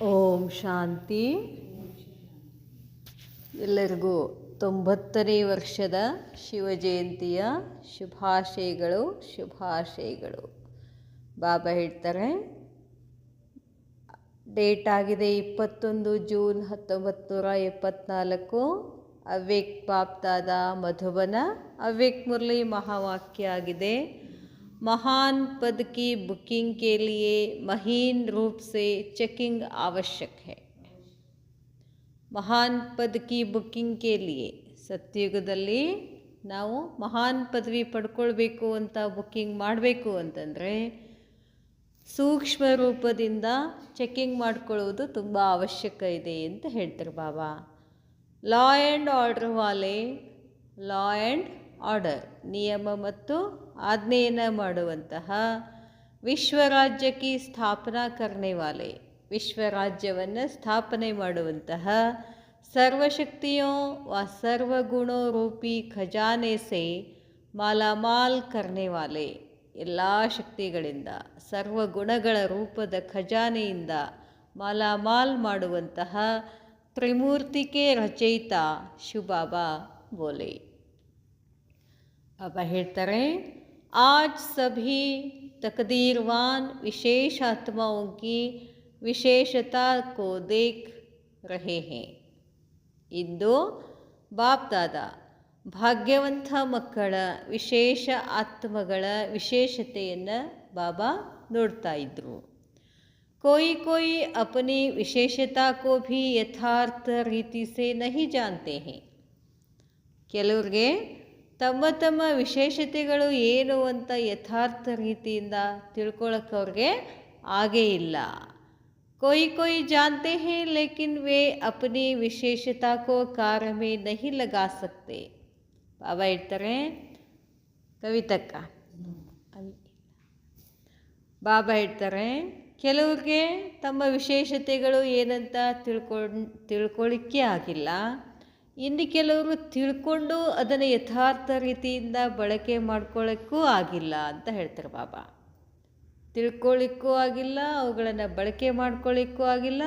ಓಂ ಶಾಂತಿ. ಎಲ್ಲರಿಗೂ 90ನೇ ವರ್ಷದ ಶಿವಜಯಂತಿಯ ಶುಭಾಶಯಗಳು. ಬಾಬಾ ಹೇಳ್ತಾರೆ, ಡೇಟ್ ಆಗಿದೆ 21 ಜೂನ್ 1974. ಅವ್ಯಕ್ತ ಬಾಪ್ದಾದ ಮಧುಬನ ಅವ್ಯಕ್ತ ಮುರಳಿ ಮಹಾವಾಕ್ಯ ಆಗಿದೆ. महान पद की बुकिंग के लिए महीन रूप से चेकिंग आवश्यक है. ಮಹಾನ್ ಪದ ಕಿ ಬುಕ್ಕಿಂಗ್ ಕೆ ಲಿಯೆ, ಸತ್ಯಯುಗದಲ್ಲಿ ನಾವು ಮಹಾನ್ ಪದವಿ ಪಡ್ಕೊಳ್ಬೇಕು ಅಂತ ಬುಕ್ಕಿಂಗ್ ಮಾಡಬೇಕು ಅಂತಂದರೆ ಸೂಕ್ಷ್ಮ ರೂಪದಿಂದ ಚೆಕಿಂಗ್ ಮಾಡ್ಕೊಳ್ಳೋದು ತುಂಬ ಅವಶ್ಯಕ ಇದೆ ಅಂತ ಹೇಳ್ತಾರೆ ಬಾಬಾ. ಲಾ ಆ್ಯಂಡ್ ಆರ್ಡರ್ ವಾಲೆ, ಲಾ ಆ್ಯಂಡ್ ಆರ್ಡರ್, ನಿಯಮ ಮತ್ತು ಆಜ್ಞೆಯನ್ನು ಮಾಡುವಂತಹ ವಿಶ್ವರಾಜ್ಯಕ್ಕೆ ಸ್ಥಾಪನಾ ಕರ್ನೆ ವಾಲೆ, ವಿಶ್ವರಾಜ್ಯವನ್ನು ಸ್ಥಾಪನೆ ಮಾಡುವಂತಹ ಸರ್ವಶಕ್ತಿಯೋ ವ ಸರ್ವಗುಣೋ ರೂಪಿ ಖಜಾನೆ ಸೆ ಮಾಲಾಮಾಲ್ ಕರ್ನೆ ವಾಲೆ, ಎಲ್ಲ ಶಕ್ತಿಗಳಿಂದ ಸರ್ವಗುಣಗಳ ರೂಪದ ಖಜಾನೆಯಿಂದ ಮಾಲಾಮಾಲ್ ಮಾಡುವಂತಹ ತ್ರಿಮೂರ್ತಿಕೆ ರಚಯಿತ ಶಿವಬಾಬಾ ಬೋಲೆ. ಬಾಬಾ ಹೇಳ್ತಾರೆ, आज सभी तकदीरवान विशेष आत्माओं की विशेषता को देख रहे हैं. ಇಂದು ಬಾಪ್ದಾದ ಭಾಗ್ಯವಂತ ಮಕ್ಕಳ ವಿಶೇಷ ಆತ್ಮಗಳ ವಿಶೇಷತೆಯನ್ನು ಬಾಬಾ ನೋಡ್ತಾ ಇದ್ರು. कोई अपनी विशेषता को भी यथार्थ रीति से नहीं जानते हैं. ಕೆಲವ್ರಿಗೆ ತಮ್ಮ ತಮ್ಮ ವಿಶೇಷತೆಗಳು ಏನು ಅಂತ ಯಥಾರ್ಥ ರೀತಿಯಿಂದ ತಿಳ್ಕೊಳ್ಳೋಕೆ ಅವ್ರಿಗೆ ಆಗೇ ಇಲ್ಲ. कोई जानते हैं लेकिन वे अपनी विशेषता को कार्य में नहीं लगा सकते. ಬಾಬಾ ಹೇಳ್ತಾರೆ, ಕವಿತಕ್ಕ ಬಾಬಾ ಹೇಳ್ತಾರೆ, ಕೆಲವ್ರಿಗೆ ತಮ್ಮ ವಿಶೇಷತೆಗಳು ಏನಂತ ತಿಳ್ಕೊಳ್ಳಿಕ್ಕೆ ಆಗಿಲ್ಲ. ಇನ್ನು ಕೆಲವರು ತಿಳ್ಕೊಂಡು ಅದನ್ನು ಯಥಾರ್ಥ ರೀತಿಯಿಂದ ಬಳಕೆ ಮಾಡ್ಕೊಳ್ಳೋಕ್ಕೂ ಆಗಿಲ್ಲ ಅಂತ ಹೇಳ್ತಾರೆ ಬಾಬಾ. ತಿಳ್ಕೊಳ್ಳಿಕ್ಕೂ ಆಗಿಲ್ಲ, ಅವುಗಳನ್ನು ಬಳಕೆ ಮಾಡ್ಕೊಳ್ಳಿಕ್ಕೂ ಆಗಿಲ್ಲ,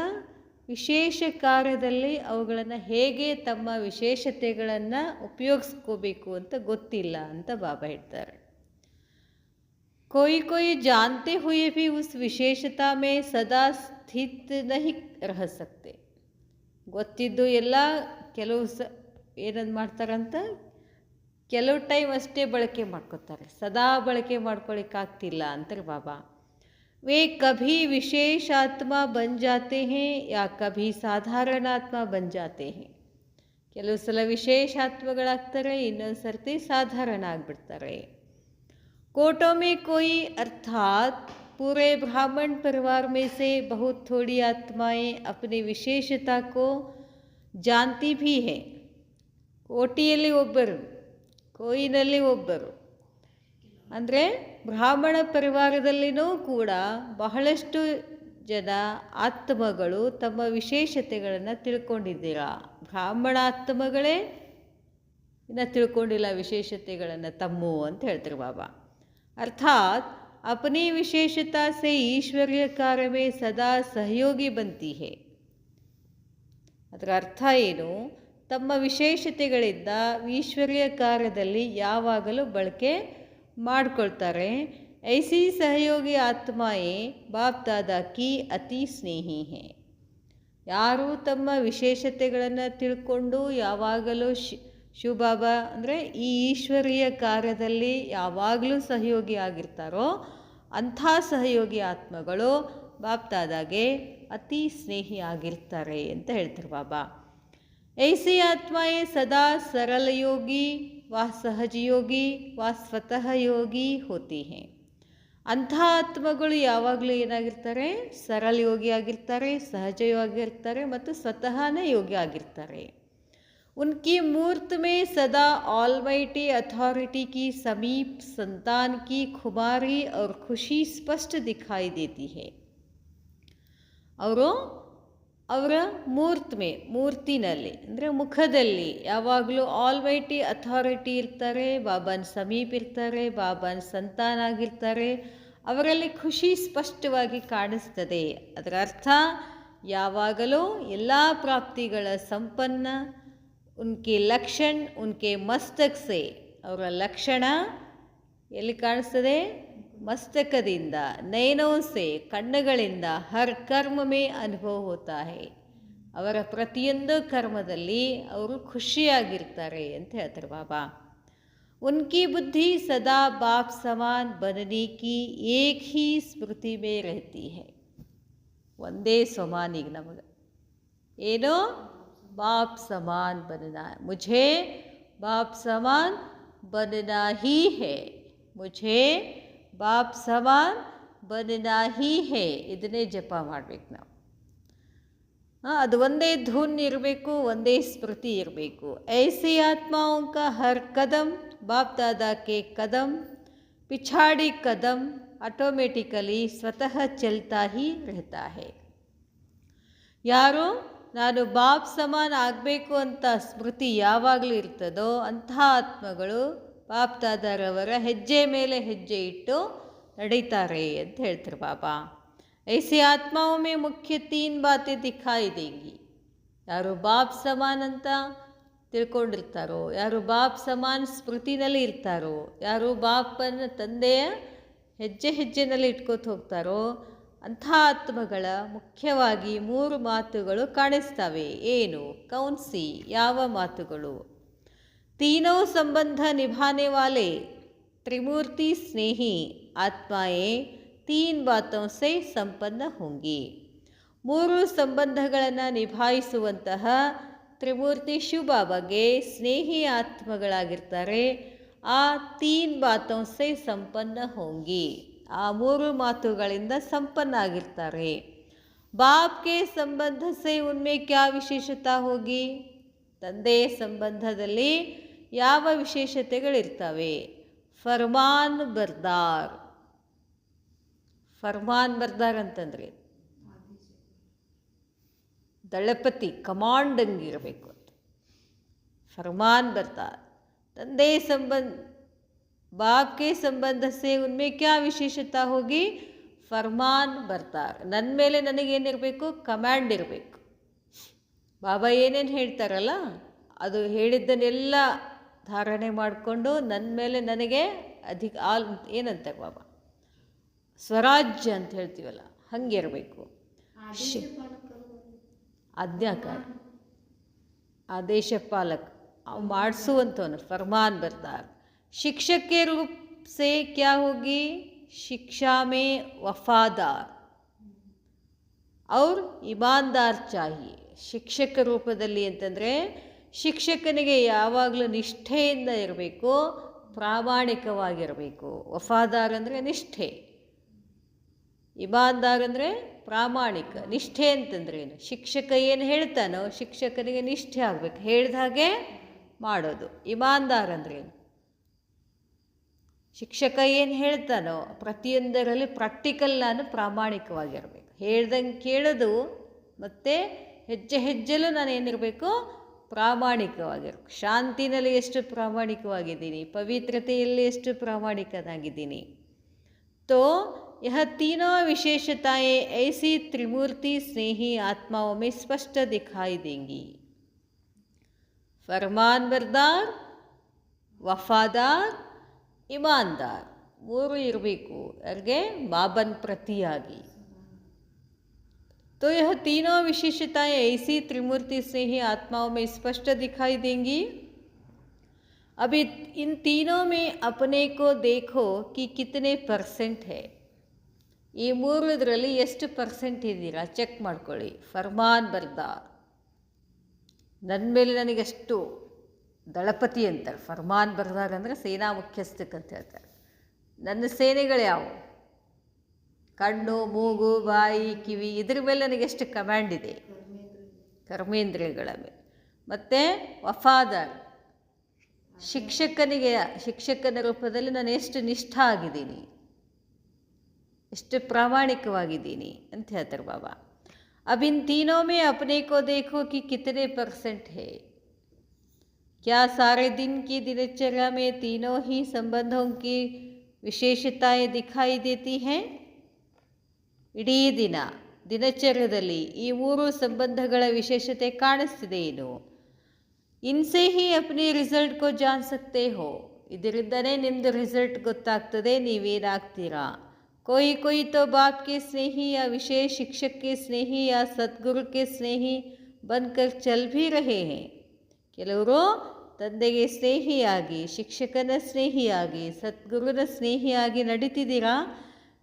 ವಿಶೇಷ ಕಾರ್ಯದಲ್ಲಿ ಅವುಗಳನ್ನು ಹೇಗೆ ತಮ್ಮ ವಿಶೇಷತೆಗಳನ್ನು ಉಪಯೋಗಿಸ್ಕೋಬೇಕು ಅಂತ ಗೊತ್ತಿಲ್ಲ ಅಂತ ಬಾಬಾ ಹೇಳ್ತಾರೆ. कोई जानते हुए भी उस विशेषता में सदा स्थित नहीं रह सकते. ಗೊತ್ತಿದ್ದು ಎಲ್ಲ ಕೆಲವು ಏನಂದು ಮಾಡ್ತಾರಂತ, ಕೆಲವು ಟೈಮ್ ಅಷ್ಟೇ ಬಳಕೆ ಮಾಡ್ಕೋತಾರೆ, ಸದಾ ಬಳಕೆ ಮಾಡ್ಕೊಳ್ಳಿಕ್ಕಾಗ್ತಿಲ್ಲ ಅಂತಾರೆ ಬಾಬಾ. वे कभी विशेष आत्मा बन जाते हैं या कभी साधारण आत्मा बन जाते हैं. ಕೆಲವು ಸಲ ವಿಶೇಷ ಆತ್ಮಗಳಾಗ್ತಾರೆ, ಇನ್ನೊಂದು ಸರ್ತಿ ಸಾಧಾರಣ ಆಗಿಬಿಡ್ತಾರೆ. कोटों में कोई अर्थात पूरे ब्राह्मण परिवार में से बहुत थोड़ी आत्माएं अपनी विशेषता को जानती भी है. ಕೋಟಿಯಲ್ಲಿ ಒಬ್ಬರು, ಕೋಯಿನಲ್ಲಿ ಒಬ್ಬರು ಅಂದರೆ ಬ್ರಾಹ್ಮಣ ಪರಿವಾರದಲ್ಲಿನೂ ಕೂಡ ಬಹಳಷ್ಟು ಜನ ಆತ್ಮಗಳು ತಮ್ಮ ವಿಶೇಷತೆಗಳನ್ನು ತಿಳ್ಕೊಂಡಿದ್ದೀರಾ. ಬ್ರಾಹ್ಮಣ ಆತ್ಮಗಳೇ ಇನ್ನು ತಿಳ್ಕೊಂಡಿಲ್ಲ ವಿಶೇಷತೆಗಳನ್ನು ತಮ್ಮು ಅಂತ ಹೇಳ್ತಾರೆ ಬಾಬಾ. अर्थात अपनी विशेषता से ईश्वरीय कार्य में सदा सहयोगी बनती है. ಅದರ ಅರ್ಥ ಏನು? ತಮ್ಮ ವಿಶೇಷತೆಗಳಿಂದ ಈಶ್ವರೀಯ ಕಾರ್ಯದಲ್ಲಿ ಯಾವಾಗಲೂ ಬಳಕೆ ಮಾಡಿಕೊಳ್ತಾರೆ. ಐಸಿ ಸಹಯೋಗಿ ಆತ್ಮಾಯೇ ಬಾಪ್ ದಾದಾ ಕಿ ಅತಿ ಸ್ನೇಹಿ ಹೇ. ಯಾರು ತಮ್ಮ ವಿಶೇಷತೆಗಳನ್ನು ತಿಳ್ಕೊಂಡು ಯಾವಾಗಲೂ ಶಿವಬಾಬಾ ಅಂದರೆ ಈ ಈಶ್ವರೀಯ ಕಾರ್ಯದಲ್ಲಿ ಯಾವಾಗಲೂ ಸಹಯೋಗಿ ಆಗಿರ್ತಾರೋ ಅಂಥ ಸಹಯೋಗಿ ಆತ್ಮಗಳು ಬಾಪ್ದಾದಾಗೆ ಅತಿ ಸ್ನೇಹಿ ಆಗಿರ್ತಾರೆ ಅಂತ ಹೇಳ್ತಾರೆ ಬಾಬಾ. ಐಸಿ ಆತ್ಮಾಯೇ ಸದಾ ಸರಳ ಯೋಗಿ ವಾ ಸಹಜ ಯೋಗಿ ವಾ ಸ್ವತಃ ಯೋಗಿ ಹೋತಿ ಹೇ. ಅಂಥ ಆತ್ಮಗಳು ಯಾವಾಗಲೂ ಏನಾಗಿರ್ತಾರೆ? ಸರಳ ಯೋಗಿ ಆಗಿರ್ತಾರೆ, ಸಹಜ ಯೋಗಿ ಆಗಿರ್ತಾರೆ ಮತ್ತು ಸ್ವತಃನೇ ಯೋಗಿ ಆಗಿರ್ತಾರೆ. उनकी मूर्त में सदा ऑलमाइटी अथॉरिटी की समीप संतान की खुमारी और खुशी स्पष्ट दिखाई देती है. ಅವರು ಅವರ ಮೂರ್ತಿನಲ್ಲಿ ಅಂದರೆ ಮುಖದಲ್ಲಿ ಯಾವಾಗಲೂ ಆಲ್ಮೈಟಿ ಅಥಾರಿಟಿ ಇರ್ತಾರೆ, ಬಾಬಾನ ಸಮೀಪ ಇರ್ತಾರೆ, ಬಾಬಾನ ಸಂತಾನ ಆಗಿರ್ತಾರೆ. ಅವರಲ್ಲಿ ಖುಷಿ ಸ್ಪಷ್ಟವಾಗಿ ಕಾಣಿಸ್ತದೆ. ಅದರ ಅರ್ಥ ಯಾವಾಗಲೂ ಎಲ್ಲ ಪ್ರಾಪ್ತಿಗಳ ಸಂಪನ್ನ. ಉನ್ಕೆ ಲಕ್ಷಣ ಉನ್ಕೆ ಮಸ್ತಕ್ ಸೆ, ಅವರ ಲಕ್ಷಣ ಎಲ್ಲಿ ಕಾಣಿಸ್ತದೆ? ಮಸ್ತಕದಿಂದ. ನಯನೋಂ ಸೆ, ಕಣ್ಣುಗಳಿಂದ. ಹರ್ ಕರ್ಮ ಮೇ ಅನುಭವ ಹೋತಾ ಹೈ, ಅವರ ಪ್ರತಿಯೊಂದು ಕರ್ಮದಲ್ಲಿ ಅವರು ಖುಷಿಯಾಗಿರ್ತಾರೆ ಅಂತ ಹೇಳ್ತಾರೆ ಬಾಬಾ. उनकी बुद्धि सदा बाप समान बनने की एक ही स्मृति में रहती है. ಒಂದೇ ಸಮಾನ. ಈಗ ನಮಗೆ ಏನೋ ಬಾಪ್ ಸಮಾನ್ बनना, मुझे बाप समान बनना ही है, मुझे बाप समान बनना ही है. ಇದನ್ನೇ ಜಪ ಮಾಡಬೇಕು ನಾವು. ಅದು ಒಂದೇ ಧುನ್ ಇರಬೇಕು, ಒಂದೇ ಸ್ಮೃತಿ ಇರಬೇಕು. ಐಸಿ ಆತ್ಮಾओं का हर कदम बाप दादा के कदम पिछाड़ी कदम ಆಟೋಮೆಟಿಕಲಿ ಸ್ವತಃ ಚಲ್ತಾ ಹಿ रहता है. ಯಾರು ನಾನು ಬಾಪ್ ಸಮಾನ ಆಗಬೇಕು ಅಂತ ಸ್ಮೃತಿ ಯಾವಾಗಲೂ ಇರ್ತದೋ ಅಂಥ ಆತ್ಮಗಳು ಬಾಪ್ ದಾದಾರವರ ಹೆಜ್ಜೆ ಮೇಲೆ ಹೆಜ್ಜೆ ಇಟ್ಟು ನಡೀತಾರೆ ಅಂತ ಹೇಳ್ತಾರೆ ಬಾಬಾ. ऐसे आत्माओं में मुख्य 3 बातें दिखाई देंगी. ಯಾರು ಬಾಪ್ ಸಮಾನ್ ಅಂತ ತಿಳ್ಕೊಂಡಿರ್ತಾರೋ, ಯಾರು ಬಾಪ್ ಸಮಾನ್ ಸ್ಮೃತಿನಲ್ಲಿ ಇರ್ತಾರೋ, ಯಾರು ಬಾಪನ ತಂದೆಯ ಹೆಜ್ಜೆ ಹೆಜ್ಜೆನಲ್ಲಿ ಇಟ್ಕೋತ ಹೋಗ್ತಾರೋ ಅಂಥ ಆತ್ಮಗಳ ಮುಖ್ಯವಾಗಿ 3 ಮಾತುಗಳು ಕಾಣಿಸ್ತವೆ. ಏನು? ಕೌನ್ಸಿ, ಯಾವ ಮಾತುಗಳು? तीनों संबंध निभाने वाले त्रिमूर्ति स्नेही आत्माएं 3 बातों से संपन्न होंगी. 3 ಸಂಬಂಧಗಳನ್ನು ನಿಭಾಯಿಸುವಂತಹ ತ್ರಿಮೂರ್ತಿ ಶಿವಬಾಬಾಗೆ ಸ್ನೇಹಿ ಆತ್ಮಗಳಾಗಿರ್ತಾರೆ. ಆ 3 ಬಾತೋं से ಸಂಪನ್ನ ಹೋಂಗಿ, ಆ 3 ಮಾತುಗಳಿಂದ ಸಂಪನ್ನ ಆಗಿರ್ತಾರೆ. ಬಾಪ್ ಕೆ ಸಂಬಂಧ ಸೆ ಉನ್ಮೆ ಕ್ಯಾ ವಿಶೇಷತಾ ಹೋಗಿ? ತಂದೆಯ ಸಂಬಂಧದಲ್ಲಿ ಯಾವ ವಿಶೇಷತೆಗಳಿರ್ತವೆ? ಫರ್ಮಾನ್ ಬರ್ದಾರ್. ಫರ್ಮಾನ್ ಬರ್ದಾರ್ ಅಂತಂದರೆ ದಳಪತಿ, ಕಮಾಂಡಂಗಿರಬೇಕು ಅಂತ. ಫರ್ಮಾನ್ ಬರ್ದಾರ್. ತಂದೆ ಸಂಬಂಧ ಬಾಪ್ ಕೆ ಸಂಬಂಧ ಸೆ ಉನ್ಮೆ ಕ್ಯಾ ವಿಶೇಷತಾ ಹೋಗಿ? ಫರ್ಮಾನ್ ಬರ್ದಾರ್. ನನ್ನ ಮೇಲೆ ನನಗೇನಿರಬೇಕು? ಕಮ್ಯಾಂಡ್ ಇರಬೇಕು. ಬಾಬಾ ಏನೇನು ಹೇಳ್ತಾರಲ್ಲ ಅದು ಹೇಳಿದ್ದನ್ನೆಲ್ಲ ಧಾರಣೆ ಮಾಡಿಕೊಂಡು ನನ್ನ ಮೇಲೆ ನನಗೆ ಏನಂತಾರೆ ಬಾಬಾ, ಸ್ವರಾಜ್ಯ ಅಂತ ಹೇಳ್ತೀವಲ್ಲ ಹಂಗಿರಬೇಕು. ಆಜ್ಞಾಕಾರ, ಆದೇಶ ಪಾಲಕ, ಅವು ಮಾಡಿಸುವಂಥವನು ಫರ್ಮಾನ್ ಬರ್ದಾರ್. ಶಿಕ್ಷಕ के रूप से क्या होगी? शिक्षा में वफादार और ईमानदार चाहिए. ಶಿಕ್ಷಕ ರೂಪದಲ್ಲಿ ಅಂತಂದರೆ ಶಿಕ್ಷಕನಿಗೆ ಯಾವಾಗಲೂ ನಿಷ್ಠೆಯಿಂದ ಇರಬೇಕು, ಪ್ರಾಮಾಣಿಕವಾಗಿರಬೇಕು. ವಫಾದಾರ್ ಅಂದರೆ ನಿಷ್ಠೆ, ಇಮಾನ್ದಾರ್ ಅಂದರೆ ಪ್ರಾಮಾಣಿಕ. ನಿಷ್ಠೆ ಅಂತಂದ್ರೆ ಏನು? ಶಿಕ್ಷಕ ಏನು ಹೇಳ್ತಾನೋ ಶಿಕ್ಷಕನಿಗೆ ನಿಷ್ಠೆ ಆಗಬೇಕು, ಹೇಳಿದ ಹಾಗೆ ಮಾಡೋದು. ಇಮಾನ್ದಾರ್ ಅಂದ್ರೆ ಏನು? ಶಿಕ್ಷಕ ಏನು ಹೇಳ್ತಾನೋ ಪ್ರತಿಯೊಂದರಲ್ಲಿ ಪ್ರಾಕ್ಟಿಕಲ್ ನಾನು ಪ್ರಾಮಾಣಿಕವಾಗಿರಬೇಕು, ಹೇಳ್ದಂಗೆ ಕೇಳೋದು. ಮತ್ತು ಹೆಜ್ಜೆ ಹೆಜ್ಜೆಲೂ ನಾನು ಏನಿರಬೇಕು? ಪ್ರಾಮಾಣಿಕವಾಗಿರಬೇಕು. ಶಾಂತಿನಲ್ಲಿ ಎಷ್ಟು ಪ್ರಾಮಾಣಿಕವಾಗಿದ್ದೀನಿ, ಪವಿತ್ರತೆಯಲ್ಲಿ ಎಷ್ಟು ಪ್ರಾಮಾಣಿಕನಾಗಿದ್ದೀನಿ. तो यह तीनों विशेषताएं ऐसी त्रिमूर्ति स्नेही आत्माओं में स्पष्ट दिखाई देंगी. फरमान बरदार, वफादार, ईमानदार. 3 ಇರಬೇಕು ಯಾರಿಗೆ? ಬಾಬನ್ ಪ್ರತಿಯಾಗಿ. तो यह तीनों विशेषताएं ऐसी त्रिमूर्ति स्नेही आत्माओं में स्पष्ट दिखाई देंगी. अब इन तीनों में अपने को देखो कि कितने परसेंट है. ಈ 3 ಎಷ್ಟು ಪರ್ಸೆಂಟ್ ಇದ್ದೀರಾ ಚೆಕ್ ಮಾಡ್ಕೊಳ್ಳಿ. ಫರ್ಮಾನ್ ಬರ್ದಾರ್, ನನ್ನ ಮೇಲೆ ನನಗೆಷ್ಟು ದಳಪತಿ ಅಂತಾರೆ. ಫರ್ಮಾನ್ ಬರ್ದಾರ್ ಅಂದರೆ ಸೇನಾ ಮುಖ್ಯಸ್ಥಕ್ಕಂತ ಹೇಳ್ತಾರೆ. ನನ್ನ ಸೇನೆಗಳು ಯಾವುವು? ಕಣ್ಣು, ಮೂಗು, ಬಾಯಿ, ಕಿವಿ, ಇದ್ರ ಮೇಲೆ ನನಗೆಷ್ಟು ಕಮ್ಯಾಂಡ್ ಇದೆ? ಕರ್ಮೇಂದ್ರಿಯಗಳ ಮೇಲೆ. ಮತ್ತು ವಫಾದಾರ್, ಶಿಕ್ಷಕನ ರೂಪದಲ್ಲಿ ನಾನು ಎಷ್ಟು ನಿಷ್ಠ ಆಗಿದ್ದೀನಿ, ಎಷ್ಟು ಪ್ರಾಮಾಣಿಕವಾಗಿದ್ದೀನಿ ಅಂತ ಹೇಳ್ತಾರೆ ಬಾಬಾ. अब इन तीनों में अपने को देखो कि कितने परसेंट है. क्या सारे दिन की दिनचर्या में तीनों ही संबंधों की विशेषताएं दिखाई देती हैं? ಇಡೀ ದಿನಚರ್ಯದಲ್ಲಿ ಈ ಮೂರು ಸಂಬಂಧಗಳ ವಿಶೇಷತೆ ಕಾಣಿಸ್ತಿದೆ ಏನು? ಇನ್ಸೆ ಹಿ ಅಪ್ನಿ ರಿಸಲ್ಟ್ ಕೋ ಜಾನ್ ಸಕ್ತೆ ಹೋ, ಇದರಿಂದನೇ ನಿಮ್ಮದು ರಿಸಲ್ಟ್ ಗೊತ್ತಾಗ್ತದೆ, ನೀವೇನಾಗ್ತೀರಾ. कोई कोई तो बाप के स्नेही या विशेष शिक्षक के स्नेही या सद्गुरु के स्नेही बनकर चल भी रहे हैं. ಕೆಲವರು ತಂದೆಗೆ ಸ್ನೇಹಿಯಾಗಿ, ಶಿಕ್ಷಕನ ಸ್ನೇಹಿಯಾಗಿ, ಸದ್ಗುರುನ ಸ್ನೇಹಿಯಾಗಿ ನಡೀತಿದ್ದೀರಾ.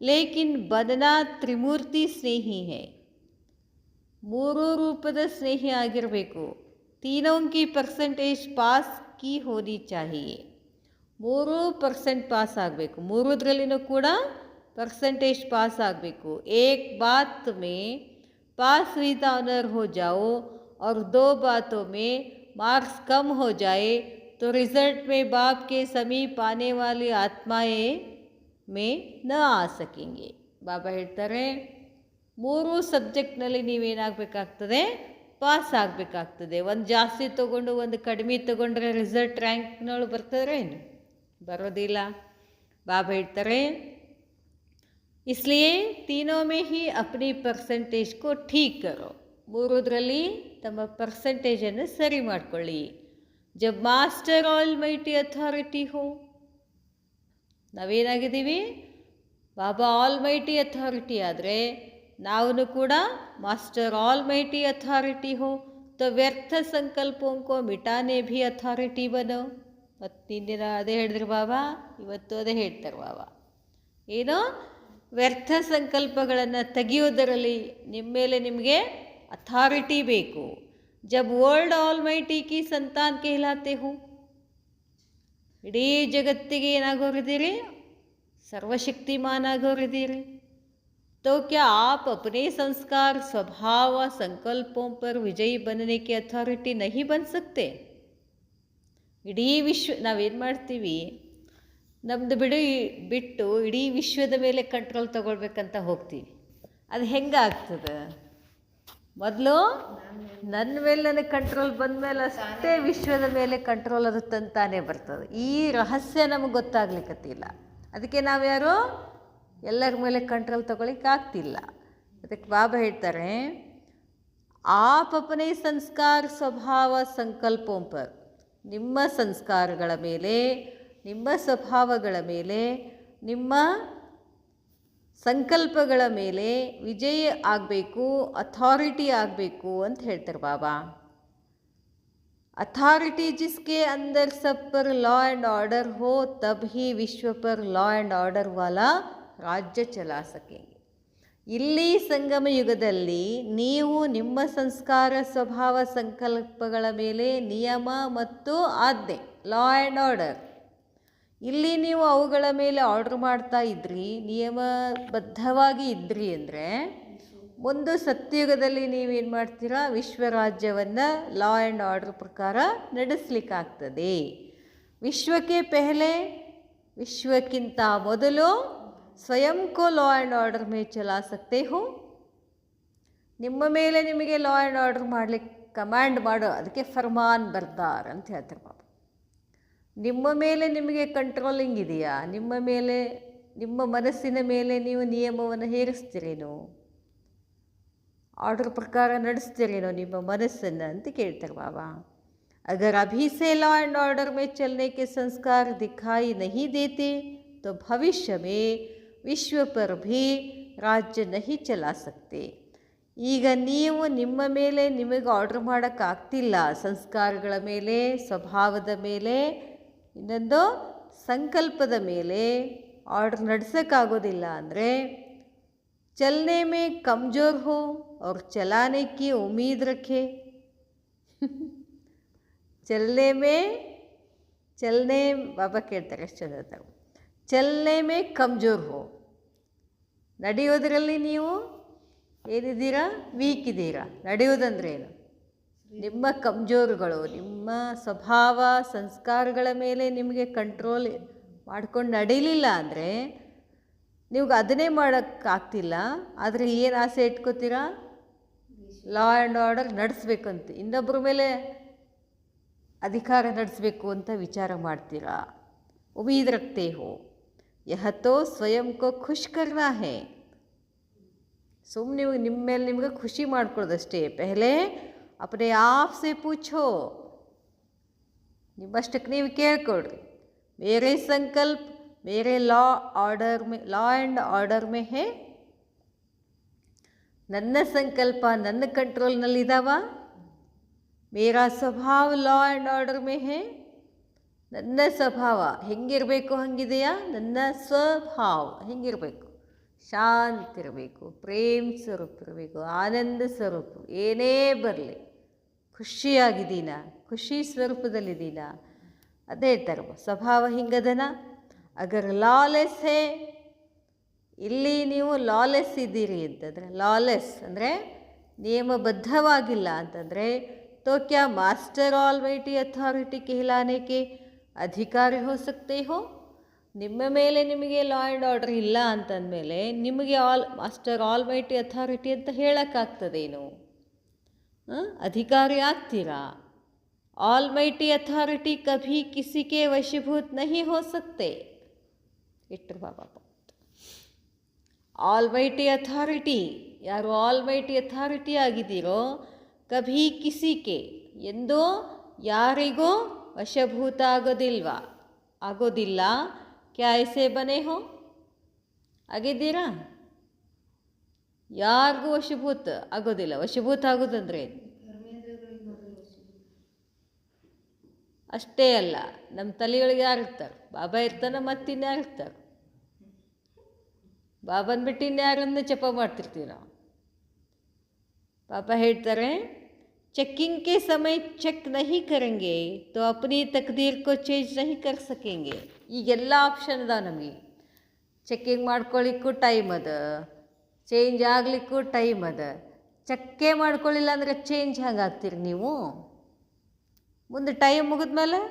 ಲೇಕಿನ್ ಬದನಾ ತ್ರಿಮೂರ್ತಿ ಸ್ನೇಹಿ ಹೇ, ಮೂರು ರೂಪದ ಸ್ನೇಹಿ ಆಗಿರಬೇಕು. ತೀನೋಂ ಕಿ ಪರ್ಸೆಂಟೇಜ್ ಪಾಸ್ ಕಿ ಹೋನಿ ಚಾಹಿಯೇ, 3% ಪಾಸ್ ಆಗಬೇಕು. ಮೂರದ್ರಲ್ಲಿನೂ ಕೂಡ परसेंटेज पास ಆಗಬೇಕು. एक बात में पास हुई तो ऑनर हो जाओ और 2 बातों में मार्क्स कम हो जाए तो रिजल्ट में बाप के समीप आने वाली आत्माएं में न आ सकेंगे. ಬಾಬಾ ಹೇಳ್ತಾರೆ, 3 ಸಬ್ಜೆಕ್ಟ್ನಲ್ಲಿ ನೀವೇನಾಗಬೇಕಾಗ್ತದೆ, ಪಾಸ್ ಆಗಬೇಕಾಗ್ತದೆ. ಒಂದು ಜಾಸ್ತಿ ತೊಗೊಂಡು ಒಂದು ಕಡಿಮೆ ತೊಗೊಂಡ್ರೆ ರಿಸಲ್ಟ್ ರ್ಯಾಂಕ್ನೊಳು ಬರ್ತದ್ರೆ ಏನು? ಬರೋದಿಲ್ಲ. ಬಾಬಾ ಹೇಳ್ತಾರೆ, इसलिए तीनों में ही अपनी परसेंटेज को ठीक करो. ಮೂರದ್ರಲ್ಲಿ ತಮ್ಮ ಪರ್ಸೆಂಟೇಜನ್ನು ಸರಿ ಮಾಡಿಕೊಳ್ಳಿ. ಜಬ್ ಮಾಸ್ಟರ್ ಆಲ್ ಮೈಟಿ ಅಥಾರಿಟಿ ಹೋ, ನಾವೇನಾಗಿದ್ದೀವಿ, ಬಾಬಾ ಆಲ್ ಮೈಟಿ ಅಥಾರಿಟಿ ಆದರೆ ನಾವು ಕೂಡ ಮಾಸ್ಟರ್ ಆಲ್ ಮೈಟಿ ಅಥಾರಿಟಿ ಹೋ तो व्यर्थ संकल्पों को मिटाने भी ಅಥಾರಿಟಿ ಬನೋ. ಮತ್ತು ನಿನ್ನೆ ಅದೇ ಹೇಳಿದ್ರು ಬಾಬಾ, ಇವತ್ತು ಅದೇ ಹೇಳ್ತಾರೆ ಬಾಬಾ. ಏನೋ ವ್ಯರ್ಥ ಸಂಕಲ್ಪಗಳನ್ನು ತೆಗೆಯೋದರಲ್ಲಿ ನಿಮ್ಮ ಮೇಲೆ ನಿಮಗೆ ಅಥಾರಿಟಿ ಬೇಕು. ಜಬ್ ವರ್ಲ್ಡ್ ಆಲ್ ಮೈಟಿ ಕಿ ಸಂತಾನ್ ಕೇಳಾತೆ ಹೋ, ಇಡೀ ಜಗತ್ತಿಗೆ ಏನಾಗೋರಿದ್ದೀರಿ, ಸರ್ವಶಕ್ತಿಮಾನ್ ಆಗೋರಿದ್ದೀರಿ. तो क्या आप अपने संस्कार, स्वभाव व संकल्पों पर विजयी बनने की ಅಥಾರಿಟಿ नहीं बन सकते. ಇಡೀ ವಿಶ್ವ ನಾವೇನು ಮಾಡ್ತೀವಿ, ನಮ್ಮದು ಬಿಟ್ಟು ಇಡೀ ವಿಶ್ವದ ಮೇಲೆ ಕಂಟ್ರೋಲ್ ತಗೊಳ್ಬೇಕಂತ ಹೋಗ್ತೀವಿ. ಅದು ಹೆಂಗಾಗ್ತದೆ? ಮೊದಲು ನನ್ನ ಮೇಲೆ ನನಗೆ ಕಂಟ್ರೋಲ್ ಬಂದಮೇಲೆ ಅಷ್ಟೇ ವಿಶ್ವದ ಮೇಲೆ ಕಂಟ್ರೋಲ್ ಅದು ತಂತಾನೇ ಬರ್ತದೆ. ಈ ರಹಸ್ಯ ನಮಗೆ ಗೊತ್ತಾಗ್ಲಿಕ್ಕತ್ತಿಲ್ಲ. ಅದಕ್ಕೆ ನಾವ್ಯಾರು ಎಲ್ಲರ ಮೇಲೆ ಕಂಟ್ರೋಲ್ ತಗೊಳ್ಳಿಕ್ಕಾಗ್ತಿಲ್ಲ. ಅದಕ್ಕೆ ಬಾಬಾ ಹೇಳ್ತಾರೆ, ಆಪ್ ಅಪನೆ ಸಂಸ್ಕಾರ ಸ್ವಭಾವ ಸಂಕಲ್ಪೋಂ ಪರ್, ನಿಮ್ಮ ಸಂಸ್ಕಾರಗಳ ಮೇಲೆ, ನಿಮ್ಮ ಸ್ವಭಾವಗಳ ಮೇಲೆ, ನಿಮ್ಮ ಸಂಕಲ್ಪಗಳ ಮೇಲೆ ವಿಜಯ ಆಗಬೇಕು, ಅಥಾರಿಟಿ ಆಗಬೇಕು ಅಂತ ಹೇಳ್ತಾರೆ ಬಾಬಾ. ಅಥಾರಿಟಿ ಜಿಸ್ಕೆ ಅಂದರ್ ಸಬ್ ಪರ್ ಲಾ ಆ್ಯಂಡ್ ಆರ್ಡರ್ ಹೋ ತಬ್ ಹಿ ವಿಶ್ವ per law and order Vala ರಾಜ್ಯ ಚಲಾ ಸಕೆಂಗೆ. ಇಲ್ಲಿ ಸಂಗಮ ಯುಗದಲ್ಲಿ ನೀವು ನಿಮ್ಮ ಸಂಸ್ಕಾರ, ಸ್ವಭಾವ, ಸಂಕಲ್ಪಗಳ ಮೇಲೆ ನಿಯಮ ಮತ್ತು ಆಜ್ಞೆ, ಲಾ ಆ್ಯಂಡ್ ಆರ್ಡರ್, ಇಲ್ಲಿ ನೀವು ಅವುಗಳ ಮೇಲೆ ಆರ್ಡರ್ ಮಾಡ್ತಾ ಇದ್ರಿ, ನಿಯಮಬದ್ಧವಾಗಿ ಇದ್ರಿ ಅಂದರೆ ಒಂದು ಸತ್ಯಯುಗದಲ್ಲಿ ನೀವೇನು ಮಾಡ್ತೀರಾ, ವಿಶ್ವರಾಜ್ಯವನ್ನು ಲಾ ಆ್ಯಂಡ್ ಆರ್ಡರ್ ಪ್ರಕಾರ ನಡೆಸಲಿಕ್ಕಾಗ್ತದೆ. ವಿಶ್ವಕ್ಕೆ ಪೆಹಲೆ, ವಿಶ್ವಕ್ಕಿಂತ ಮೊದಲು ಸ್ವಯಂ ಕೋ ಲಾ ಆ್ಯಂಡ್ ಆರ್ಡರ್ ಮೇ ಚಲಾ ಸಕ್ತೆ ಹೋ, ನಿಮ್ಮ ಮೇಲೆ ನಿಮಗೆ ಲಾ ಆ್ಯಂಡ್ ಆರ್ಡರ್ ಮಾಡಲಿಕ್ಕೆ ಕಮಾಂಡ್ ಮಾಡೋ, ಅದಕ್ಕೆ ಫರ್ಮಾನ್ ಬರ್ದಾರ್ ಅಂತ ಹೇಳ್ತಾರೆ ಬಾಬಾ. ನಿಮ್ಮ ಮೇಲೆ ನಿಮಗೆ ಕಂಟ್ರೋಲಿಂಗ್ ಇದೆಯಾ? ನಿಮ್ಮ ಮೇಲೆ, ನಿಮ್ಮ ಮನಸ್ಸಿನ ಮೇಲೆ ನೀವು ನಿಯಮವನ್ನು ಹೇರಿಸ್ತೀರೇನೋ, ಆರ್ಡರ್ ಪ್ರಕಾರ ನಡೆಸ್ತೀರೇನೋ ನಿಮ್ಮ ಮನಸ್ಸನ್ನು ಅಂತ ಕೇಳ್ತಾರೆ ಬಾಬಾ. ಅಗರ್ ಅಭಿ ಸೆ ಲಾ ಆ್ಯಂಡ್ ಆರ್ಡರ್ ಮೇ ಚಲನೆ ಕೆ ಸಂಸ್ಕಾರ ದಿಖಾಯಿ ನಹಿ ದೇತೆ तो भविष्य में विश्व पर भी राज्य नहीं चला सकते. ಈಗ ನೀವು ನಿಮ್ಮ ಮೇಲೆ ನಿಮಗೆ ಆರ್ಡರ್ ಮಾಡೋಕ್ಕಾಗ್ತಿಲ್ಲ, ಸಂಸ್ಕಾರಗಳ ಮೇಲೆ, ಸ್ವಭಾವದ ಮೇಲೆ, ಇನ್ನೊಂದು ಸಂಕಲ್ಪದ ಮೇಲೆ ಆರ್ಡರ್ ನಡೆಸೋಕ್ಕಾಗೋದಿಲ್ಲ ಅಂದರೆ ಚಲನೆ ಮೇ ಕಮ್ಜೋರ್ ಹೋ और चलाने की उम्मीद रखे. ಚಲನೆ ಬಾಬಾ ಕೇಳ್ತಾರೆ ಎಷ್ಟು ಚಂದ, ಚಲನೆ ಮೇ ಕಮ್ಜೋರ್ ಹೋ, ನಡೆಯೋದರಲ್ಲಿ ನೀವು ಏನಿದ್ದೀರಾ, ವೀಕ್ ಇದ್ದೀರಾ. ನಡೆಯೋದಂದ್ರೆ ಏನು? ನಿಮ್ಮ ಕಮ್ಜೋರುಗಳು, ನಿಮ್ಮ ಸ್ವಭಾವ, ಸಂಸ್ಕಾರಗಳ ಮೇಲೆ ನಿಮಗೆ ಕಂಟ್ರೋಲ್ ಮಾಡ್ಕೊಂಡು ನಡೀಲಿಲ್ಲ ಅಂದರೆ ನೀವು ಅದನ್ನೇ ಮಾಡೋಕ್ಕಾಗ್ತಿಲ್ಲ. ಆದರೆ ಏನು ಆಸೆ ಇಟ್ಕೋತೀರಾ, ಲಾ ಆ್ಯಂಡ್ ಆರ್ಡರ್ ನಡೆಸ್ಬೇಕಂತ, ಇನ್ನೊಬ್ಬರ ಮೇಲೆ ಅಧಿಕಾರ ನಡೆಸಬೇಕು ಅಂತ ವಿಚಾರ ಮಾಡ್ತೀರಾ. ಉಮೀದ್ ರಖತೆ ಹೋ, ಯಹ ತೋ ಸ್ವಯಂ ಕೋ ಖುಷ್ ಕರ್ನಾ ಹೇ, ಸುಮ್ಮನೆ ನಿಮ್ಮ ಮೇಲೆ ನಿಮಗೆ ಖುಷಿ ಮಾಡ್ಕೊಳ್ಳೋದಷ್ಟೇ. ಪೆಹಲೆ ಅಪನೆ ಆಪ್ ಸೆ ಪೂಛೋ, ನಿಮ್ಮಷ್ಟಕ್ಕೆ ನೀವು ಕೇಳ್ಕೊಳ್ರಿ. ಮೇರೆ ಸಂಕಲ್ಪ ಮೇರೆ ಲಾ ಆ್ಯಂಡ್ ಆರ್ಡರ್ ಮೇ ಹೇ, ನನ್ನ ಸಂಕಲ್ಪ ನನ್ನ ಕಂಟ್ರೋಲ್ನಲ್ಲಿದ್ದಾವ. ಮೇರಾ ಸ್ವಭಾವ ಲಾ ಆ್ಯಂಡ್ ಆರ್ಡರ್ ಮೇ ಹೇ, ನನ್ನ ಸ್ವಭಾವ ಹೆಂಗಿರಬೇಕು ಹಾಗಿದೆಯಾ. ನನ್ನ ಸ್ವಭಾವ ಹೆಂಗಿರಬೇಕು, ಶಾಂತಿರಬೇಕು, ಪ್ರೇಮ ಸ್ವರೂಪ ಇರಬೇಕು, ಆನಂದ ಸ್ವರೂಪ. ಏನೇ ಬರಲಿ ಖುಷಿಯಾಗಿದ್ದೀನ, ಖುಷಿ ಸ್ವರೂಪದಲ್ಲಿದ್ದೀನ, ಅದೇ ಥರ ಸ್ವಭಾವ ಹಿಂಗದನ. ಅಗರ್ ಲಾಲೆಸ್ ಹೇ, ಇಲ್ಲಿ ನೀವು ಲಾಲೆಸ್ ಇದ್ದೀರಿ ಅಂತಂದರೆ, ಲಾಲೆಸ್ ಅಂದರೆ ನಿಯಮಬದ್ಧವಾಗಿಲ್ಲ ಅಂತಂದರೆ, तो क्या मास्टर ऑलमाइटी अथॉरिटी कहलाने के ಅಧಿಕಾರಿ ಹೋ ಸಕ್ತೆ ಹೋ. ನಿಮ್ಮ ಮೇಲೆ ನಿಮಗೆ ಲಾ ಆ್ಯಂಡ್ ಆರ್ಡರ್ ಇಲ್ಲ ಅಂತಂದಮೇಲೆ ನಿಮಗೆ ಮಾಸ್ಟರ್ ಆಲ್ಮೈಟಿ ಅಥಾರಿಟಿ ಅಂತ ಹೇಳೋಕ್ಕಾಗ್ತದೇನು? ಅಧಿಕಾರಿ ಆಗ್ತೀರಾ? ಆಲ್ಮೈಟಿ ಅಥಾರಿಟಿ ಕಭಿ ಕಿಸಿಗೆ ವಶೀಭೂತ್ ನಹಿ ಹೋ ಸಕ್ತೆ. ಇಟ್ರು ಬಾಬಾ ಆಲ್ಮೈಟಿ ಅಥಾರಿಟಿ, ಯಾರು ಆಲ್ಮೈಟಿ ಅಥಾರಿಟಿ ಆಗಿದ್ದೀರೋ, ಕಭಿ ಕಿಸಿಗೆ ಎಂದೋ ಯಾರಿಗೋ ವಶಭೂತ ಆಗೋದಿಲ್ಲ. ಕ್ಯಾ ಐಸೆ ಬನೆ ಹೋ, ಆಗಿದ್ದೀರಾ? ಯಾರಿಗೂ ವಶಭೂತ ಆಗೋದಿಲ್ಲ. ವಶಭೂತ ಆಗೋದಂದ್ರೆ ಅಷ್ಟೇ ಅಲ್ಲ, ನಮ್ಮ ತಲೆಯೊಳಗೆ ಯಾರು ಇರ್ತಾರೆ? ಬಾಬಾ ಇರ್ತಾನೆ, ಮತ್ತಿನ್ಯಾರು ಇರ್ತಾರೆ? ಬಾಬನ್ ಬಿಟ್ಟು ಇನ್ಯಾರನ್ನ ಜಪ ಮಾಡ್ತಿರ್ತೀವಿ ನಾವು. ಪಾಪ ಹೇಳ್ತಾರೆ, चेकिंग के समय चेक नहीं करेंगे तो अपनी तकदीर को चेंज नहीं कर सकेंगे. ಈಗೆಲ್ಲ ಆಪ್ಷನ್ ಅದ ನಮಗೆ. ಚೆಕ್ಕಿಂಗ್ ಮಾಡ್ಕೊಳ್ಳಿಕ್ಕೂ ಟೈಮ್ ಅದ, ಚೇಂಜ್ ಆಗಲಿಕ್ಕೂ ಟೈಮ್ ಅದ. ಚೆಕ್ಕೇ ಮಾಡ್ಕೊಳ್ಳಿಲ್ಲ ಅಂದರೆ ಚೇಂಜ್ ಹಂಗಾಗ್ತೀರಿ ನೀವು? ಮುಂದೆ ಟೈಮ್ ಮುಗಿದ್ಮೇಲೆ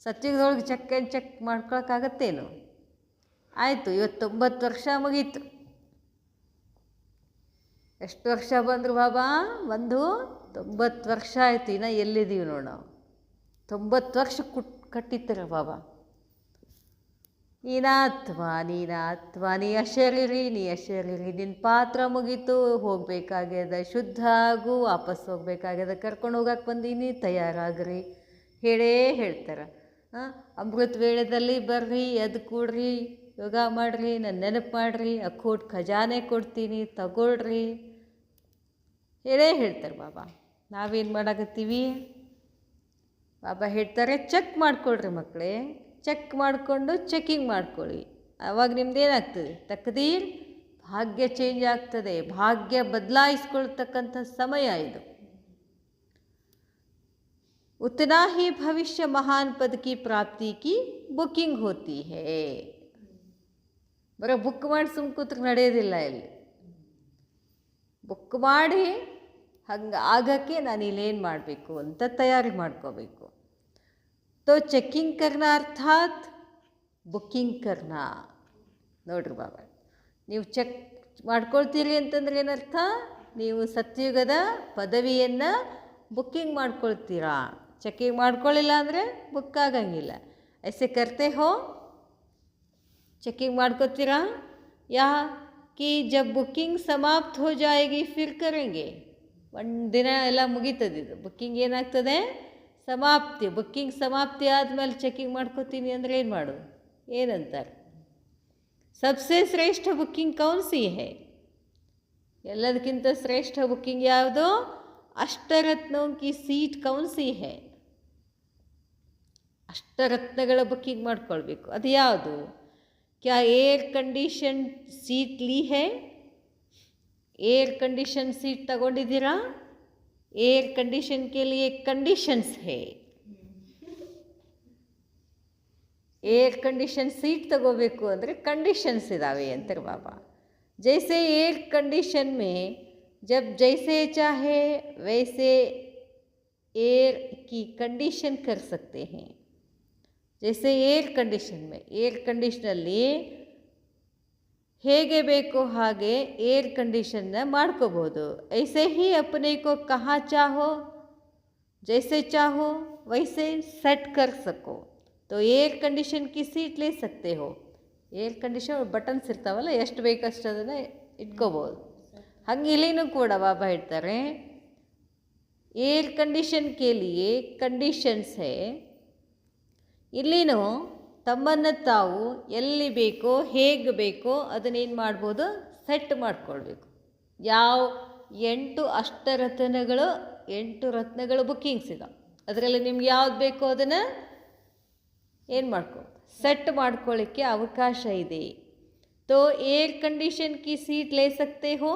ಸತ್ಯದೊಳಗೆ ಚೆಕ್ ಮಾಡ್ಕೊಳಕ್ಕಾಗತ್ತೇನು? ಆಯಿತು, ಇವತ್ತು 90 ವರ್ಷ ಮುಗೀತು. ಎಷ್ಟು ವರ್ಷ ಬಂದರು ಬಾಬಾ? 90 ವರ್ಷ ಆಯಿತು. ಇನ್ನು ಎಲ್ಲಿದ್ದೀವಿ ನೋಡಿ ನಾವು? 90 ವರ್ಷ ಕಟ್ಟಿತ್ತರ ಬಾಬಾ. ನೀನಾತ್ಮ ನೀ ಅಶರೀರಿ, ನಿನ್ನ ಪಾತ್ರ ಮುಗೀತು, ಹೋಗಬೇಕಾಗ್ಯದ, ಶುದ್ಧ ಆಗು, ವಾಪಸ್ ಹೋಗ್ಬೇಕಾಗ್ಯದ, ಕರ್ಕೊಂಡು ಹೋಗಕ್ಕೆ ಬಂದೀನಿ, ತಯಾರಾಗ್ರಿ ಹೇಳೇ ಹೇಳ್ತಾರೆ. ಅಮೃತ ವೇಳೆದಲ್ಲಿ ಬರ್ರಿ, ಎದ್ದು ಕೂಡ್ರಿ, ಯೋಗ ಮಾಡಿರಿ, ನನ್ನ ನೆನಪು ಮಾಡಿರಿ, ಅಕ್ಕೋಟ್ ಖಜಾನೆ ಕೊಡ್ತೀನಿ, ತಗೊಳ್ರಿ ಹೇಳೇ ಹೇಳ್ತಾರೆ ಬಾಬಾ. ನಾವೇನು ಮಾಡಾಕತ್ತೀವಿ? ಬಾಬಾ ಹೇಳ್ತಾರೆ, ಚೆಕ್ ಮಾಡ್ಕೊಳ್ರಿ ಮಕ್ಕಳೇ, ಚೆಕ್ ಮಾಡಿಕೊಂಡು ಚೆಕಿಂಗ್ ಮಾಡ್ಕೊಳ್ಳಿ. ಆವಾಗ ನಿಮ್ದೇನಾಗ್ತದೆ? ತಕದೀರ್, ಭಾಗ್ಯ ಚೇಂಜ್ ಆಗ್ತದೆ. ಭಾಗ್ಯ ಬದಲಾಯಿಸ್ಕೊಳ್ತಕ್ಕಂಥ ಸಮಯ ಇದು. ಉತ್ನಾ ಹಿ ಭವಿಷ್ಯ ಮಹಾನ್ ಪದ ಕಿ ಪ್ರಾಪ್ತಿ ಕಿ ಬುಕ್ಕಿಂಗ್ ಹೋತಿ ಹೇ. ಬರೋ ಬುಕ್ ಮಾಡಿ ಸುಮ್ ಕೂತ್ರೆ ನಡೆಯೋದಿಲ್ಲ. ಇಲ್ಲಿ ಬುಕ್ ಮಾಡಿ ಹಂಗೆ ಆಗೋಕ್ಕೆ ನಾನು ಇಲ್ಲೇನು ಮಾಡಬೇಕು ಅಂತ ತಯಾರಿ ಮಾಡ್ಕೋಬೇಕು. ತೋ ಚೆಕ್ಕಿಂಗ್ ಕರ್ನಾ ಅರ್ಥಾತ್ ಬುಕ್ಕಿಂಗ್ ಕರ್ನಾ. ನೋಡ್ರಿ ಬಾಬಾ, ನೀವು ಚೆಕ್ ಮಾಡ್ಕೊಳ್ತೀರಿ ಅಂತಂದ್ರೆ ಏನರ್ಥ? ನೀವು ಸತ್ಯಯುಗದ ಪದವಿಯನ್ನು ಬುಕ್ಕಿಂಗ್ ಮಾಡ್ಕೊಳ್ತೀರಾ. ಚೆಕ್ಕಿಂಗ್ ಮಾಡ್ಕೊಳ್ಳಿಲ್ಲ ಅಂದರೆ ಬುಕ್ ಆಗಂಗಿಲ್ಲ. ಐಸೆ ಕರ್ತೆ ಹೋ, ಚೆಕ್ಕಿಂಗ್ ಮಾಡ್ಕೋತೀರಾ? ಯಾ कि जब बुकिंग समाप्त हो जाएगी फिर करेंगे. ಒಂದು ದಿನ ಎಲ್ಲ ಮುಗೀತದಿದ್ದು ಬುಕ್ಕಿಂಗ್ ಏನಾಗ್ತದೆ? ಸಮಾಪ್ತಿ. ಬುಕ್ಕಿಂಗ್ ಸಮಾಪ್ತಿ ಆದಮೇಲೆ ಚೆಕ್ಕಿಂಗ್ ಮಾಡ್ಕೋತೀನಿ ಅಂದರೆ ಏನು ಮಾಡು? ಏನಂತಾರೆ? ಸಬ್ಸೆ ಶ್ರೇಷ್ಠ ಬುಕ್ಕಿಂಗ್ ಕೌನ್ ಸಿ ಹೇ? ಎಲ್ಲದಕ್ಕಿಂತ ಶ್ರೇಷ್ಠ ಬುಕ್ಕಿಂಗ್ ಯಾವುದು? ಅಷ್ಟರತ್ನೋ ಕಿ ಸೀಟ್ ಕೌನ್ ಸಿ ಹೇ? ಅಷ್ಟರತ್ನಗಳ ಬುಕ್ಕಿಂಗ್ ಮಾಡ್ಕೊಳ್ಬೇಕು. ಅದು ಯಾವುದು? क्या एयर कंडीशन सीट ली है? एयर कंडीशन सीट तಗೊಂಡಿದ್ದೀರಾ? एयर कंडीशन के लिए कंडीशंस है. एयर कंडीशन सीट तಗೋಬೇಕು ಅಂದರೆ कंडीशंस ಇದಾವೆ ಅಂತಾರೆ ಬಾಬಾ. जैसे एयर कंडीशन में जब जैसे चाहे वैसे एयर की कंडीशन कर सकते हैं. जैसे एयर कंडीशन में, एयर कंडीशನಲ್ಲಿ ಹೇಗೆ ಬೇಕೋ ಹಾಗೆ ಏರ್ ಕಂಡೀಷನ್ನ ಮಾಡ್ಕೋಬೋದು. ऐसे ही अपने को कहाँ चाहो जैसे चाहो वैसे सेट कर सको तो एयर कंडीशन की सीट ले सकते हो. ಏರ್ ಕಂಡೀಷನ್ ಬಟನ್ಸ್ ಇರ್ತಾವಲ್ಲ, ಎಷ್ಟು ಬೇಕಷ್ಟು ಅದನ್ನು ಇಟ್ಕೋಬೋದು. ಹಂಗೆ ಇಲ್ಲಿನೂ ಕೂಡ ಬಾಬಾ ಹೇಳ್ತಾರೆ, ಏರ್ ಕಂಡೀಷನ್ ಕೇಳಿಯೇ ಕಂಡೀಷನ್ಸ್ ಹೇ. ಇಲ್ಲಿನೂ ತಮ್ಮನ್ನು ತಾವು ಎಲ್ಲಿ ಬೇಕೋ ಹೇಗೆ ಬೇಕೋ ಅದನ್ನೇನು ಮಾಡ್ಬೋದು, ಸೆಟ್ ಮಾಡ್ಕೊಳ್ಬೇಕು. ಯಾವ 8 ಅಷ್ಟರತ್ನಗಳು 8 ರತ್ನಗಳು ಬುಕ್ಕಿಂಗ್ಸ್ ಇದಾವೆ. ಅದರಲ್ಲಿ ನಿಮ್ಗೆ ಯಾವ್ದು ಬೇಕೋ ಅದನ್ನು ಏನು ಮಾಡ್ಕೊ ಸೆಟ್ ಮಾಡ್ಕೊಳ್ಳಿಕ್ಕೆ ಅವಕಾಶ ಇದೆ. तो एयर कंडीशन की सीट ले सकते हो,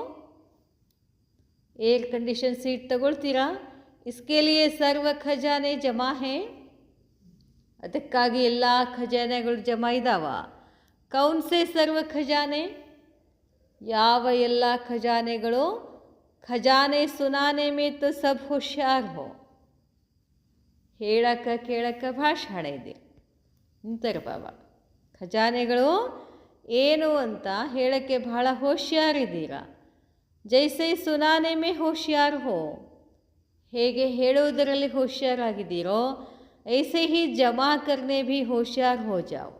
एयर कंडीशन सीट तಗೊಳ್ತೀರಾ. इसके लिए सर्व खजाने जमा है, ಅದಕ್ಕಾಗಿ ಎಲ್ಲ ಖಜಾನೆಗಳು ಜಮಾ ಇದ್ದಾವ. ಕೌನ್ ಸೆ ಸರ್ವ ಖಜಾನೆ, ಯಾವ ಎಲ್ಲ ಖಜಾನೆಗಳು. ಖಜಾನೆ ಸುನಾನೆ ಮೇ ತೋ ಸಬ್ ಹುಷಾರ್ ಹೋ, ಹೇಳಕ್ಕೆ ಕೇಳಕ್ಕೆ ಭಾಷಣ ಇದೆ ಅಂತಾರೆ ಬಾಬಾ. ಖಜಾನೆಗಳು ಏನು ಅಂತ ಹೇಳಕ್ಕೆ ಬಹಳ ಹೋಶ್ಯಾರಿದ್ದೀರಾ. ಜೈಸೆ ಸುನಾನೆ ಮೇ ಹೋಶ್ಯಾರ್ ಹೋ, ಹೇಗೆ ಹೇಳುವುದರಲ್ಲಿ ಹೋಶ್ಯಾರಾಗಿದ್ದೀರೋ ಐಸೆ ಹಿ ಜಮಾ ಕರ್ನೆ ಭಿ ಹೋಶ್ಯಾರ್ ಹೋ ಜಾओ,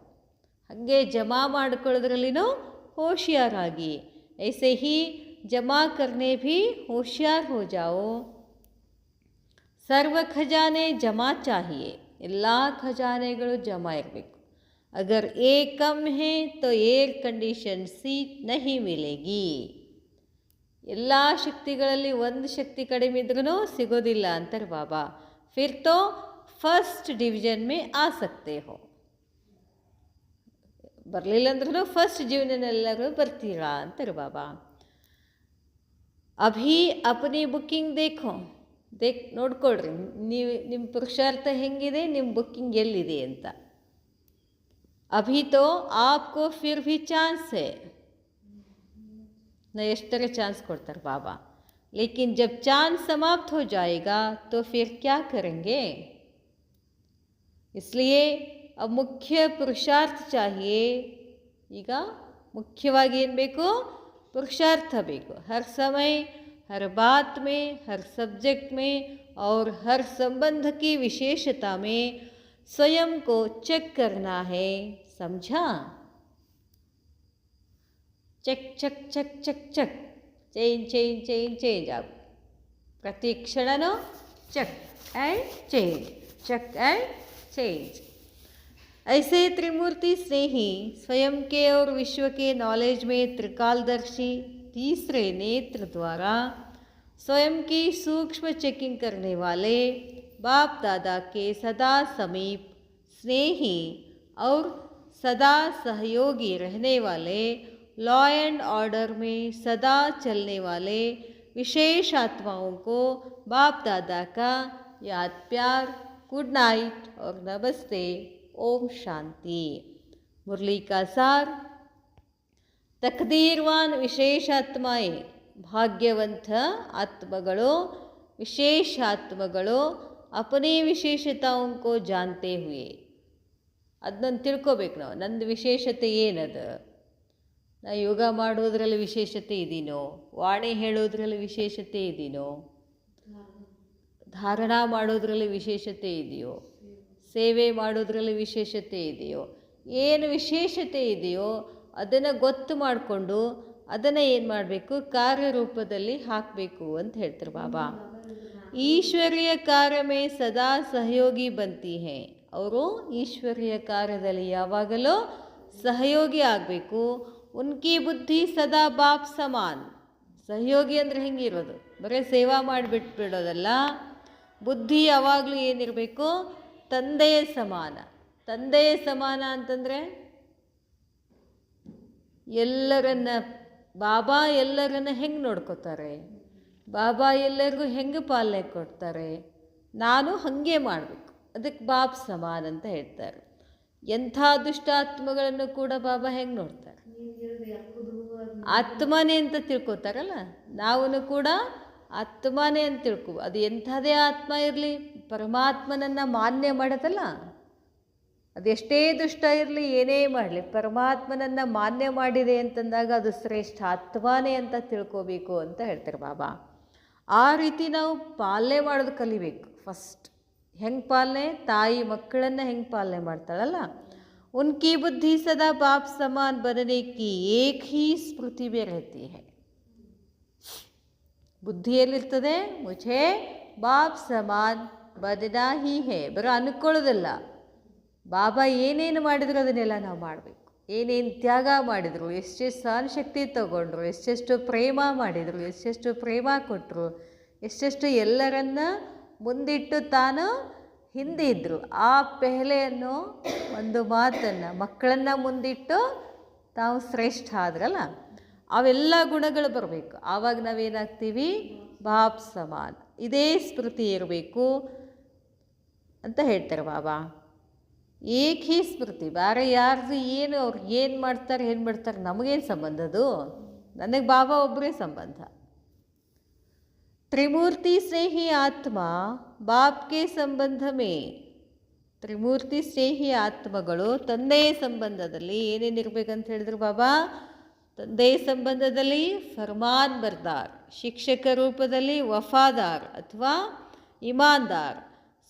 ಹಾಗೆ ಜಮಾ ಮಾಡ್ಕೊಳ್ಳೋದ್ರಲ್ಲಿನೂ ಹೋಶ್ಯಾರಾಗಿ. ಐಸೆ ಹಿ ಜಮಾ ಕರ್ನೆ ಭಿ ಹೋಶ್ಯಾರ್ ಹೋ ಜಾओ. ಸರ್ವ ಖಜಾನೆ ಜಮಾ ಚಾಹಿಯೇ, ಎಲ್ಲ ಖಜಾನೆಗಳು ಜಮಾ ಇರಬೇಕು. अगर एक कम है तो एयर कंडीशन सीट नहीं मिलेगी, ಎಲ್ಲ ಶಕ್ತಿಗಳಲ್ಲಿ ಒಂದು ಶಕ್ತಿ ಕಡಿಮೆ ಇದ್ರೂ ಸಿಗೋದಿಲ್ಲ ಅಂತಾರೆ ಬಾಬಾ. ಫಿರ್ ತೋ ಫಸ್ಟ್ ಡಿವಿಷನ್ ಮೇ ಆ ಸಕ್ತೆ ಹೋ, ಬರಲಿಲ್ಲ ಅಂದ್ರೂ ಫಸ್ಟ್ ಡಿವಿಷನಲ್ಲೆಲ್ಲರೂ ಬರ್ತೀರಾ ಅಂತಾರೆ ಬಾಬಾ. ಅಭಿ ಅಪನಿ ಬುಕ್ಕಿಂಗ್ ನೋಡ್ಕೊಳ್ರಿ, ನೀವು ನಿಮ್ಮ ಪುರುಷಾರ್ಥ ಹೆಂಗಿದೆ, ನಿಮ್ಮ ಬುಕ್ಕಿಂಗ್ ಎಲ್ಲಿದೆ ಅಂತ. अभी तो आपको फिर भी चांस है, न एष्टरे चांस ಕೊಡ್ತಾರೆ बाबा. लेकिन जब चांस समाप्त हो जाएगा तो फिर क्या करेंगे. इसलिए अब मुख्य पुरुषार्थ चाहिए. ಈಗ ಮುಖ್ಯವಾಗಿ ಏನು ಬೇಕು, पुरुषार्थ ಬೇಕು. हर समय हर बात में हर सब्जेक्ट में और हर संबंध की विशेषता में स्वयं को चेक करना है, समझा. Check check check check check, change change change change. आप प्रति क्षणनो check and change, check and change. ऐसे त्रिमूर्ति स्नेही स्वयं के और विश्व के नॉलेज में त्रिकालदर्शी तीसरे नेत्र द्वारा स्वयं की सूक्ष्म चेकिंग करने वाले बाप दादा के सदा समीप स्नेही और सदा सहयोगी रहने वाले, लॉ एंड ऑर्डर में सदा चलने वाले विशेष आत्माओं को बाप दादा का याद प्यार, गुड नाइट और नमस्ते. ओम शांति. मुरली का सार. तकदीरवान विशेष आत्माएं, भाग्यवंत आत्मगणों विशेष आत्मगणों अपनी विशेषताओं को जानते हुए, ಅದನ್ನು ತಿಳ್ಕೊಬೇಕು ನಾವು. ನಂದು ವಿಶೇಷತೆ ಏನದು, ನಾ ಯೋಗ ಮಾಡೋದ್ರಲ್ಲಿ ವಿಶೇಷತೆ ಇದೀನೋ, ವಾಣಿ ಹೇಳೋದ್ರಲ್ಲಿ ವಿಶೇಷತೆ ಇದೀನೋ, ಧಾರಣ ಮಾಡೋದ್ರಲ್ಲಿ ವಿಶೇಷತೆ ಇದೆಯೋ, ಸೇವೆ ಮಾಡೋದ್ರಲ್ಲಿ ವಿಶೇಷತೆ ಇದೆಯೋ, ಏನು ವಿಶೇಷತೆ ಇದೆಯೋ ಅದನ್ನು ಗೊತ್ತು ಮಾಡಿಕೊಂಡು ಅದನ್ನು ಏನು ಮಾಡಬೇಕು, ಕಾರ್ಯರೂಪದಲ್ಲಿ ಹಾಕಬೇಕು ಅಂತ ಹೇಳ್ತಾರೆ ಬಾಬಾ. ಈಶ್ವರ್ಯ ಕಾರ್ಯ ಮೇ ಸದಾ ಸಹಯೋಗಿ ಬಂತಿ ಹೇ, ಅವರು ಈಶ್ವರ್ಯ ಕಾರ್ಯದಲ್ಲಿ ಯಾವಾಗಲೂ ಸಹಯೋಗಿ ಆಗಬೇಕು. ಉನ್ಕಿ ಬುದ್ಧಿ ಸದಾ ಬಾಪ್ ಸಮಾನ್. ಸಹಯೋಗಿ ಅಂದರೆ ಹೆಂಗಿರೋದು, ಬರೀ ಸೇವಾ ಮಾಡಿಬಿಟ್ಬಿಡೋದಲ್ಲ. ಬುದ್ಧಿ ಯಾವಾಗಲೂ ಏನಿರಬೇಕು, ತಂದೆಯ ಸಮಾನ. ತಂದೆಯ ಸಮಾನ ಅಂತಂದರೆ ಎಲ್ಲರನ್ನ, ಬಾಬಾ ಎಲ್ಲರನ್ನ ಹೆಂಗೆ ನೋಡ್ಕೋತಾರೆ, ಬಾಬಾ ಎಲ್ಲರಿಗೂ ಹೆಂಗೆ ಪಾಲನೆ ಕೊಡ್ತಾರೆ, ನಾನು ಹಾಗೆ ಮಾಡಬೇಕು, ಅದಕ್ಕೆ ಬಾಪ್ ಸಮಾನ ಅಂತ ಹೇಳ್ತಾರೆ. ಎಂಥ ದುಷ್ಟಾತ್ಮಗಳನ್ನು ಕೂಡ ಬಾಬಾ ಹೆಂಗೆ ನೋಡ್ತಾರೆ, ಆತ್ಮನೇ ಅಂತ ತಿಳ್ಕೊತಾರಲ್ಲ. ನಾವು ಕೂಡ ಆತ್ಮನೇ ಅಂತ ತಿಳ್ಕೊ, ಅದು ಎಂಥದೇ ಆತ್ಮ ಇರಲಿ ಪರಮಾತ್ಮನನ್ನು ಮಾನ್ಯ ಮಾಡೋದಲ್ಲ. ಅದು ಎಷ್ಟೇ ದುಷ್ಟ ಇರಲಿ, ಏನೇ ಮಾಡಲಿ, ಪರಮಾತ್ಮನನ್ನು ಮಾನ್ಯ ಮಾಡಿದೆ ಅಂತಂದಾಗ ಅದು ಶ್ರೇಷ್ಠ ಆತ್ಮನೇ ಅಂತ ತಿಳ್ಕೋಬೇಕು ಅಂತ ಹೇಳ್ತಾರೆ ಬಾಬಾ. ಆ ರೀತಿ ನಾವು ಪಾಲನೆ ಮಾಡೋದು ಕಲಿಬೇಕು. ಫಸ್ಟ್ ಹೆಂಗೆ ಪಾಲನೆ, ತಾಯಿ ಮಕ್ಕಳನ್ನು ಹೆಂಗೆ ಪಾಲನೆ ಮಾಡ್ತಾಳಲ್ಲ. ಉನ್ಕಿ ಬುದ್ಧಿ ಸದಾ ಬಾಪ್ ಸಮಾನ್ ಬನನೆ ಕಿ ಏಕ್ ಹಿ ಸ್ಮೃತಿ ಮೇ रहती है. ಬುದ್ಧಿಯಲ್ಲಿರ್ತದೆ, ಮುझे ಬಾಪ್ ಸಮಾನ್ ಬದನಾ ಹಿ ಹೇ. ಬರೋ ಅನ್ಕೊಳ್ಳೋದಲ್ಲ, ಬಾಬಾ ಏನೇನು ಮಾಡಿದ್ರು ಅದನ್ನೆಲ್ಲ ನಾವು ಮಾಡಬೇಕು. ಏನೇನು ತ್ಯಾಗ ಮಾಡಿದರು, ಎಷ್ಟೆಷ್ಟು ಸಹನಶಕ್ತಿ ತಗೊಂಡ್ರು, ಎಷ್ಟೆಷ್ಟು ಪ್ರೇಮ ಮಾಡಿದರು, ಎಷ್ಟೆಷ್ಟು ಪ್ರೇಮ ಕೊಟ್ಟರು, ಎಷ್ಟೆಷ್ಟು ಎಲ್ಲರನ್ನ ಮುಂದಿಟ್ಟು ತಾನು ಹಿಂದೆ ಇದ್ದರು. ಆ ಪೆಹಲೆ ಅನ್ನೋ ಒಂದು ಮಾತನ್ನು, ಮಕ್ಕಳನ್ನು ಮುಂದಿಟ್ಟು ತಾವು ಶ್ರೇಷ್ಠ ಆದ್ರಲ್ಲ, ಅವೆಲ್ಲ ಗುಣಗಳು ಬರಬೇಕು. ಆವಾಗ ನಾವೇನಾಗ್ತೀವಿ, ಬಾಪ್ ಸಮಾನ್. ಇದೇ ಸ್ಮೃತಿ ಇರಬೇಕು ಅಂತ ಹೇಳ್ತಾರೆ ಬಾಬಾ. ಏಕ್ ಹಿ ಸ್ಮೃತಿ, ಬೇರೆ ಯಾರ್ದು ಏನು ಅವ್ರು ಏನು ಮಾಡ್ತಾರೆ ನಮಗೇನು ಸಂಬಂಧ? ಅದು ನನಗೆ ಬಾಬಾ ಒಬ್ಬರೇ ಸಂಬಂಧ. ತ್ರಿಮೂರ್ತಿ ಸ್ನೇಹಿ ಆತ್ಮ ಬಾಪ್ಗೆ ಸಂಬಂಧ ಮೇ. ತ್ರಿಮೂರ್ತಿ ಸ್ನೇಹಿ ಆತ್ಮಗಳು ತಂದೆಯ ಸಂಬಂಧದಲ್ಲಿ ಏನೇನಿರ್ಬೇಕಂತ ಹೇಳಿದ್ರು ಬಾಬಾ? ತಂದೆಯ ಸಂಬಂಧದಲ್ಲಿ ಫರ್ಮಾನ್ ಬರ್ದಾರ್, ಶಿಕ್ಷಕ ರೂಪದಲ್ಲಿ ವಫಾದಾರ್ ಅಥವಾ ಇಮಾನ್ದಾರ್.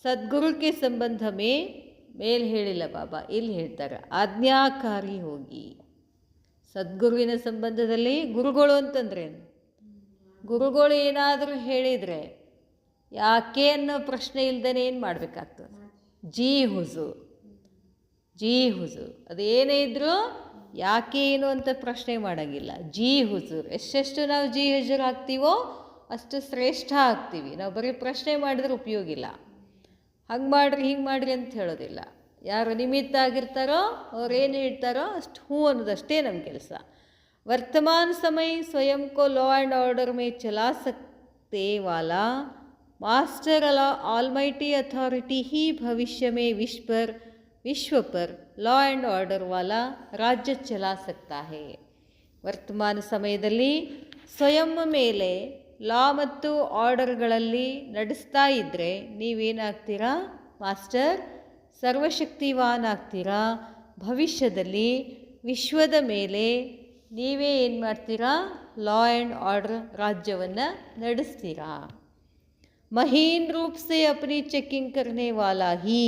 ಸದ್ಗುರುಕ್ಕೆ ಸಂಬಂಧ ಮೇಲೆ ಹೇಳಿಲ್ಲ ಬಾಬಾ, ಇಲ್ಲಿ ಹೇಳ್ತಾರೆ ಆಜ್ಞಾಕಾರಿ ಹೋಗಿ. ಸದ್ಗುರುವಿನ ಸಂಬಂಧದಲ್ಲಿ ಗುರುಗಳು ಅಂತಂದ್ರೇನು? ಗುರುಗಳು ಏನಾದರೂ ಹೇಳಿದರೆ ಯಾಕೆ ಅನ್ನೋ ಪ್ರಶ್ನೆ ಇಲ್ದೇ ಏನು ಮಾಡಬೇಕಾಗ್ತದೆ? ಜಿ ಹುಜೂರ್, ಜಿ ಹುಜೂರ್. ಅದೇನೇ ಇದ್ದರೂ ಯಾಕೆ ಏನು ಅಂತ ಪ್ರಶ್ನೆ ಮಾಡೋಂಗಿಲ್ಲ. ಜಿ ಹುಜೂರ್. ಎಷ್ಟೆಷ್ಟು ನಾವು ಜಿ ಹುಜೂರ್ ಆಗ್ತೀವೋ ಅಷ್ಟು ಶ್ರೇಷ್ಠ ಆಗ್ತೀವಿ. ನಾವು ಬರೀ ಪ್ರಶ್ನೆ ಮಾಡಿದ್ರೆ ಉಪಯೋಗ ಇಲ್ಲ. ಹಂಗೆ ಮಾಡಿರಿ ಹಿಂಗೆ ಮಾಡಿರಿ ಅಂತ ಹೇಳೋದಿಲ್ಲ. ಯಾರು ನಿಮಿತ್ತ ಆಗಿರ್ತಾರೋ ಅವ್ರೇನು ಹೇಳ್ತಾರೋ ಅಷ್ಟು ಹ್ಞೂ ಅನ್ನೋದಷ್ಟೇ ನಮ್ಮ ಕೆಲಸ. वर्तमान समय स्वयं को लॉ एंड ऑर्डर में चला सकते वाला मास्टर ऑलमाइटी अथॉरिटी ही भविष्य में विश्व पर लॉ एंड ऑर्डर वाला राज्य चला सकता है. ವರ್ತಮಾನ ಸಮಯದಲ್ಲಿ ಸ್ವಯಂ ಮೇಲೆ ಲಾ ಮತ್ತು ಆರ್ಡರ್ಗಳಲ್ಲಿ ನಡೆಸ್ತಾ ಇದ್ದರೆ ನೀವೇನಾಗ್ತೀರಾ? ಮಾಸ್ಟರ್, ಸರ್ವಶಕ್ತಿವಾನ್ ಆಗ್ತೀರಾ. ಭವಿಷ್ಯದಲ್ಲಿ ವಿಶ್ವದ ಮೇಲೆ ನೀವೇ ಏನು ಮಾಡ್ತೀರಾ? ಲಾ ಆ್ಯಂಡ್ ಆರ್ಡರ್ ರಾಜ್ಯವನ್ನು ನಡೆಸ್ತೀರಾ. ಮಹೀನ್ ರೂಪ್ ಸೆ ಅಪನಿ ಚೆಕಿಂಗ್ ಕರ್ನೆ ವಾಲಾ ಹಿ.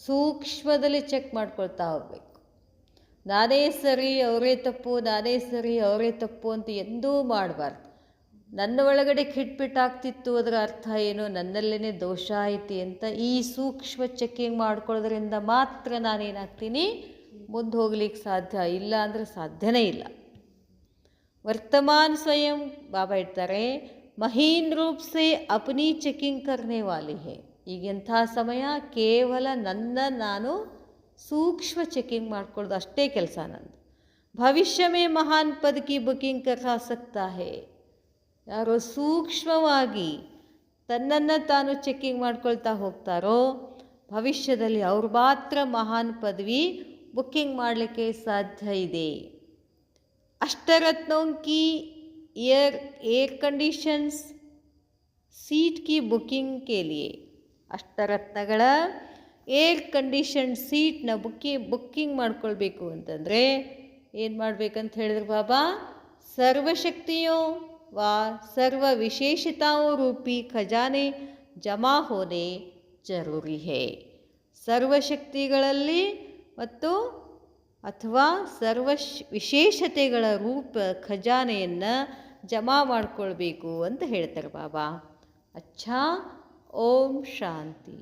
ಸೂಕ್ಷ್ಮದಲ್ಲಿ ಚೆಕ್ ಮಾಡ್ಕೊಳ್ತಾ ಹೋಗ್ಬೇಕು. ನಾನೇ ಸರಿ ಅವರೇ ತಪ್ಪು, ನಾನೇ ಸರಿ ಅವರೇ ತಪ್ಪು ಅಂತ ಎಂದೂ ಮಾಡಬಾರ್ದು. ನನ್ನ ಒಳಗಡೆ ಕಿಟ್ಪಿಟ್ಟಾಗ್ತಿತ್ತು, ಅದರ ಅರ್ಥ ಏನು? ನನ್ನಲ್ಲೇ ದೋಷ ಐತಿ ಅಂತ ಈ ಸೂಕ್ಷ್ಮ ಚೆಕಿಂಗ್ ಮಾಡ್ಕೊಳ್ಳೋದ್ರಿಂದ ಮಾತ್ರ ನಾನೇನಾಗ್ತೀನಿ? ಮುಂದೆ ಹೋಗ್ಲಿಕ್ಕೆ ಸಾಧ್ಯ. ಇಲ್ಲ ಅಂದರೆ ಸಾಧ್ಯನೇ ಇಲ್ಲ. ವರ್ತಮಾನ್ ಸ್ವಯಂ ಬಾಬಾ ಇರ್ತಾರೆ ಮಹೀನ್ ರೂಪ್ ಸೆ ಅಪನಿ ಚೆಕಿಂಗ್ ಕರ್ನೆ ವಾಲಿ ಹೇ. ಈಗೆಂಥ ಸಮಯ, ಕೇವಲ ನಾನು ಸೂಕ್ಷ್ಮ ಚೆಕಿಂಗ್ ಮಾಡ್ಕೊಳ್ಳೋದು ಅಷ್ಟೇ ಕೆಲಸ ನಂದು. ಭವಿಷ್ಯ ಮೇ ಮಹಾನ್ ಪದ ಕಿ ಬುಕಿಂಗ್ ಕರಾ ಸಕ್ತಾ ಹೇ. ಯಾರೋ ಸೂಕ್ಷ್ಮವಾಗಿ ತನ್ನನ್ನು ತಾನು ಚೆಕಿಂಗ್ ಮಾಡ್ಕೊಳ್ತಾ ಹೋಗ್ತಾರೋ ಭವಿಷ್ಯದಲ್ಲಿ ಅವ್ರು ಮಾತ್ರ ಮಹಾನ್ ಪದವಿ ಬುಕ್ಕಿಂಗ್ ಮಾಡಲಿಕ್ಕೆ ಸಾಧ್ಯ ಇದೆ. ಅಷ್ಟರತ್ನೋं की एयर कंडीशंस सीट की बुकिंग के लिए, ಅಷ್ಟರತ್ನಗಳ ಏರ್ ಕಂಡೀಷನ್ ಸೀಟ್ನ ಬುಕ್ಕಿಂಗ್ ಮಾಡ್ಕೊಳ್ಬೇಕು ಅಂತಂದರೆ ಏನು ಮಾಡಬೇಕಂತ ಹೇಳಿದ್ರು ಬಾಬಾ? ಸರ್ವಶಕ್ತಿಯೋ ವಾ ಸರ್ವ ವಿಶೇಷತಾओं ರೂಪಿ ಖಜಾನೆ ಜಮಾ ಹೋನೆ ಜರೂರಿ ಹೇ. ಸರ್ವಶಕ್ತಿಗಳಲ್ಲಿ ಮತ್ತು ಅಥವಾ ವಿಶೇಷತೆಗಳ ರೂಪ ಖಜಾನೆಯನ್ನು ಜಮಾ ಮಾಡಿಕೊಳ್ಬೇಕು ಅಂತ ಹೇಳ್ತಾರೆ ಬಾಬಾ. ಅಚ್ಚಾ, ಓಂ ಶಾಂತಿ.